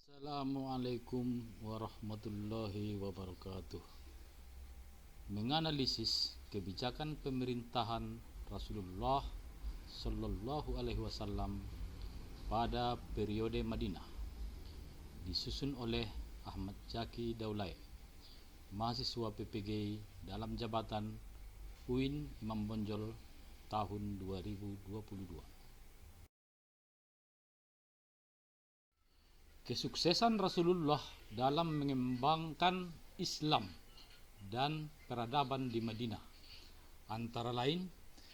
Assalamualaikum warahmatullahi wabarakatuh. Menganalisis kebijakan pemerintahan Rasulullah Shallallahu Alaihi Wasallam pada periode Madinah, disusun oleh Ahmad Zaki Daulay, mahasiswa PPG dalam jabatan UIN Imam Bonjol tahun 2022. Kesuksesan Rasulullah dalam mengembangkan Islam dan peradaban di Madinah antara lain: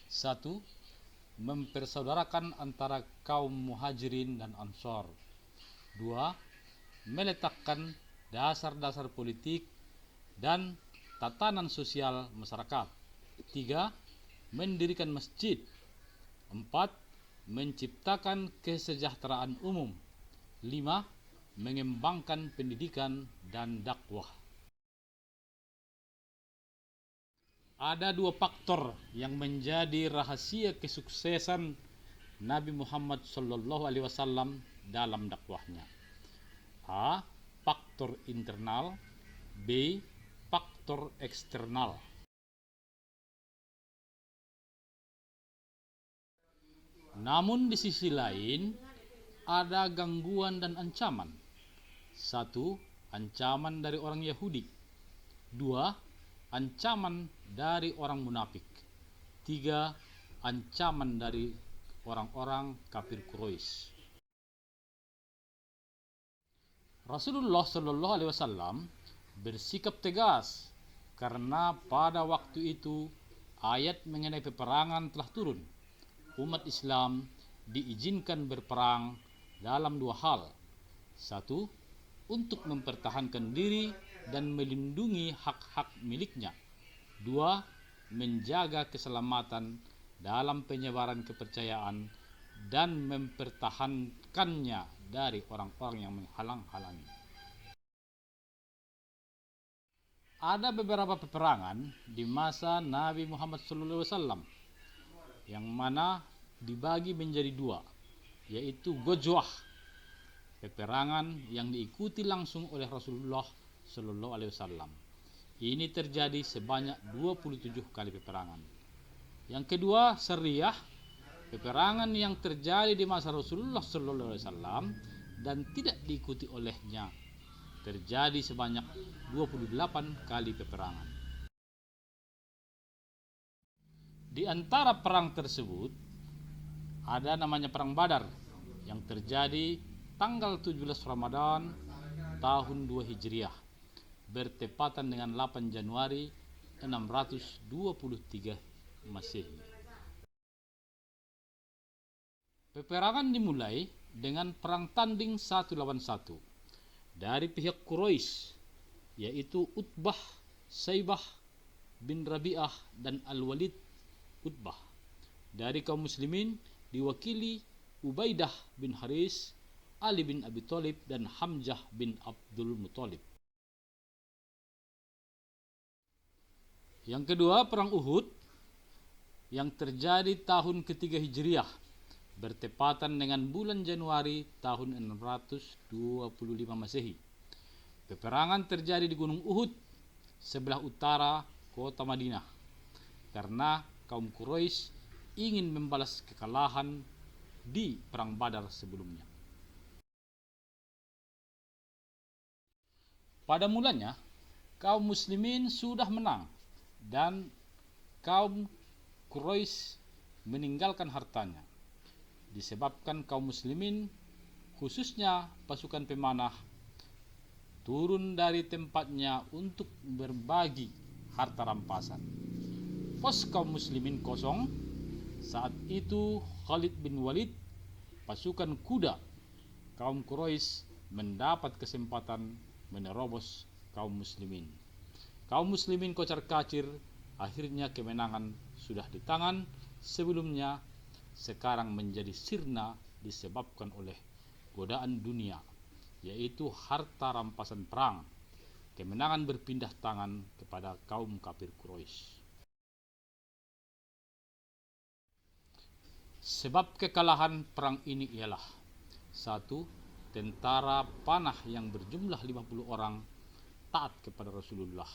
1. Mempersaudarakan antara kaum muhajirin dan ansor. 2. Meletakkan dasar-dasar politik dan tatanan sosial masyarakat. 3. Mendirikan masjid. 4. Menciptakan kesejahteraan umum. 5. Mengembangkan pendidikan dan dakwah. Ada dua faktor yang menjadi rahasia kesuksesan Nabi Muhammad Sallallahu Alaihi Wasallam dalam dakwahnya. A. Faktor internal. B. Faktor eksternal. Namun di sisi lain ada gangguan dan ancaman. 1. Ancaman dari orang Yahudi. 2. Ancaman dari orang munafik. 3. Ancaman dari orang-orang kafir Quraisy. Rasulullah Shallallahu Alaihi Wasallam bersikap tegas karena pada waktu itu ayat mengenai peperangan telah turun. Umat Islam diizinkan berperang dalam dua hal. 1. Untuk mempertahankan diri dan melindungi hak-hak miliknya. 2. Menjaga keselamatan dalam penyebaran kepercayaan dan mempertahankannya dari orang-orang yang menghalang-halangi. Ada beberapa peperangan di masa Nabi Muhammad SAW yang mana dibagi menjadi dua, yaitu Ghazwah, peperangan yang diikuti langsung oleh Rasulullah Shallallahu Alaihi Wasallam. Ini terjadi sebanyak 27 kali peperangan. Yang kedua, Sariyah, peperangan yang terjadi di masa Rasulullah Shallallahu Alaihi Wasallam dan tidak diikuti olehnya, terjadi sebanyak 28 kali peperangan. Di antara perang tersebut ada namanya Perang Badar yang terjadi tanggal 17 Ramadan tahun 2 Hijriah bertepatan dengan 8 Januari 623 Masehi. Peperangan dimulai dengan perang tanding 1 lawan 1 dari pihak Quraisy, yaitu Utbah, Saibah bin Rabi'ah dan Al-Walid Utbah. Dari kaum muslimin diwakili Ubaidah bin Haris, Ali bin Abi Thalib dan Hamzah bin Abdul Muthalib. Yang kedua, Perang Uhud yang terjadi tahun ketiga Hijriah bertepatan dengan bulan Januari tahun 625 Masehi. Peperangan terjadi di Gunung Uhud sebelah utara kota Madinah karena kaum Quraisy ingin membalas kekalahan di Perang Badar sebelumnya. Pada mulanya, kaum muslimin sudah menang dan kaum Quraisy meninggalkan hartanya. Disebabkan kaum muslimin, khususnya pasukan pemanah, turun dari tempatnya untuk berbagi harta rampasan. Pos kaum muslimin kosong. Saat itu Khalid bin Walid, pasukan kuda kaum Quraisy, mendapat kesempatan menerobos kaum muslimin. Kaum muslimin kocar-kacir, akhirnya kemenangan sudah di tangan sebelumnya, sekarang menjadi sirna disebabkan oleh godaan dunia, yaitu harta rampasan perang. Kemenangan berpindah tangan kepada kaum kafir Quraisy. Sebab kekalahan perang ini ialah: 1. tentara panah yang berjumlah 50 orang taat kepada Rasulullah.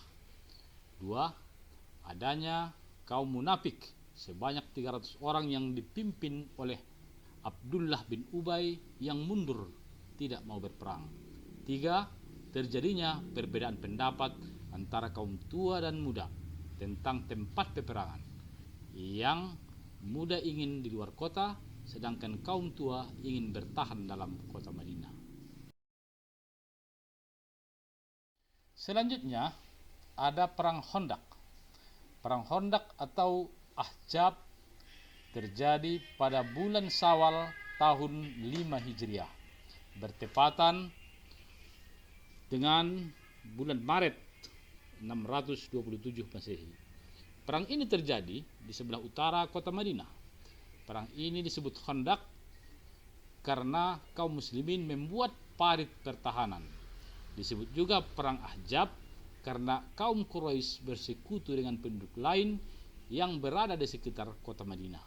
2. Adanya kaum munafik sebanyak 300 orang yang dipimpin oleh Abdullah bin Ubay yang mundur tidak mau berperang. 3. Terjadinya perbedaan pendapat antara kaum tua dan muda tentang tempat peperangan. Yang muda ingin di luar kota, sedangkan kaum tua ingin bertahan dalam kota Madinah. Selanjutnya ada perang Khandaq. Perang Khandaq atau Ahzab terjadi pada bulan Syawal tahun 5 Hijriah, bertepatan dengan bulan Maret 627 Masehi. Perang ini terjadi di sebelah utara kota Madinah. Perang ini disebut Khandaq karena kaum muslimin membuat parit pertahanan. Disebut juga perang Ahzab karena kaum Quraisy bersekutu dengan penduduk lain yang berada di sekitar kota Madinah.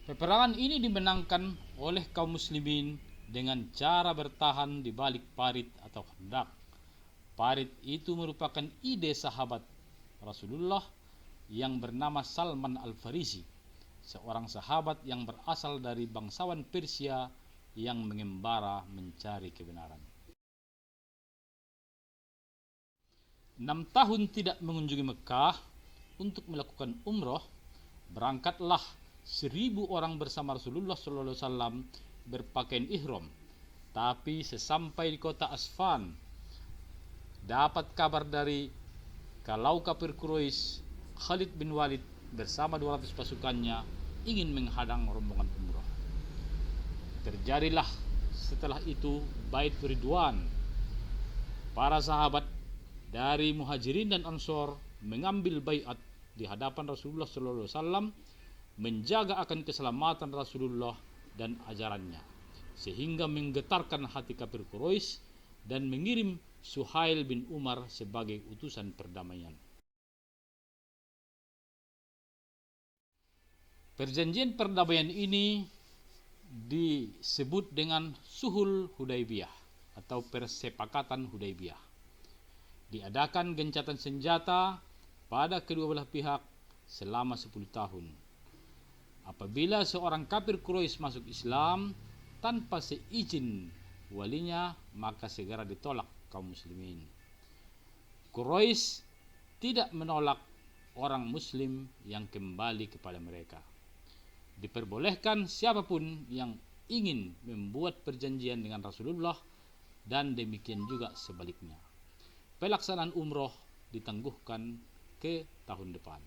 Peperangan ini dimenangkan oleh kaum muslimin dengan cara bertahan di balik parit atau Khandaq. Parit itu merupakan ide sahabat Rasulullah yang bernama Salman Al-Farisi, seorang sahabat yang berasal dari bangsawan Persia yang mengembara mencari kebenaran. 6 tahun tidak mengunjungi Mekah untuk melakukan umroh, berangkatlah 1000 orang bersama Rasulullah SAW berpakaian ihram. Tapi sesampai di kota Asfan, dapat kabar dari kalau kafir Quraisy Khalid bin Walid bersama 200 pasukannya ingin menghadang rombongan umrah. Terjadilah setelah itu Bait Ridwan. Para sahabat dari Muhajirin dan Ansor mengambil baiat di hadapan Rasulullah SAW, menjaga akan keselamatan Rasulullah dan ajarannya, sehingga menggetarkan hati kafir Quraisy dan mengirim Suhail bin Umar sebagai utusan perdamaian. Perjanjian perdamaian ini disebut dengan Sulhul Hudaybiyah atau Persepakatan Hudaybiyah. Diadakan gencatan senjata pada kedua belah pihak selama 10 tahun. Apabila seorang kafir Quraisy masuk Islam tanpa seizin walinya, maka segera ditolak kaum muslimin. Quraisy tidak menolak orang muslim yang kembali kepada mereka. Diperbolehkan siapapun yang ingin membuat perjanjian dengan Rasulullah, dan demikian juga sebaliknya. Pelaksanaan umroh ditangguhkan ke tahun depan.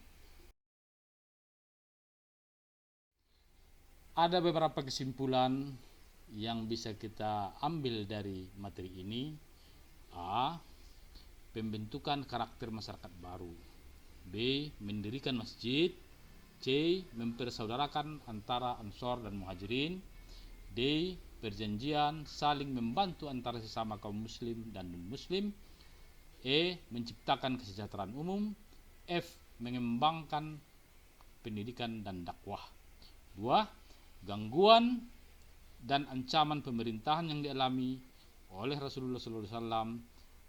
Ada beberapa kesimpulan yang bisa kita ambil dari materi ini. A. Pembentukan karakter masyarakat baru. B. Mendirikan masjid. C. Mempersaudarakan antara Ansor dan Muhajirin. D. Perjanjian saling membantu antara sesama kaum muslim dan non-muslim. E. Menciptakan kesejahteraan umum. F. Mengembangkan pendidikan dan dakwah. 2. Gangguan dan ancaman pemerintahan yang dialami oleh Rasulullah SAW.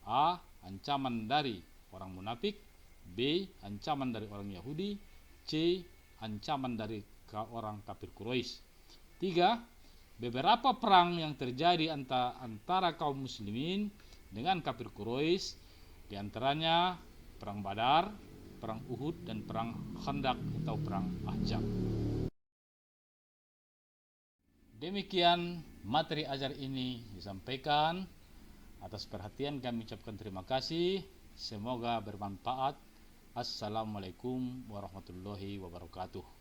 A. Ancaman dari orang munafik. B. Ancaman dari orang Yahudi. C. Ancaman dari orang kafir Quraisy. 3. Beberapa perang yang terjadi antara kaum muslimin dengan kafir Quraisy, di antaranya perang Badar, perang Uhud, dan perang Khandaq atau perang Ahzab. Demikian materi ajar ini disampaikan. Atas perhatian kami ucapkan terima kasih. Semoga bermanfaat. Assalamualaikum warahmatullahi wabarakatuh.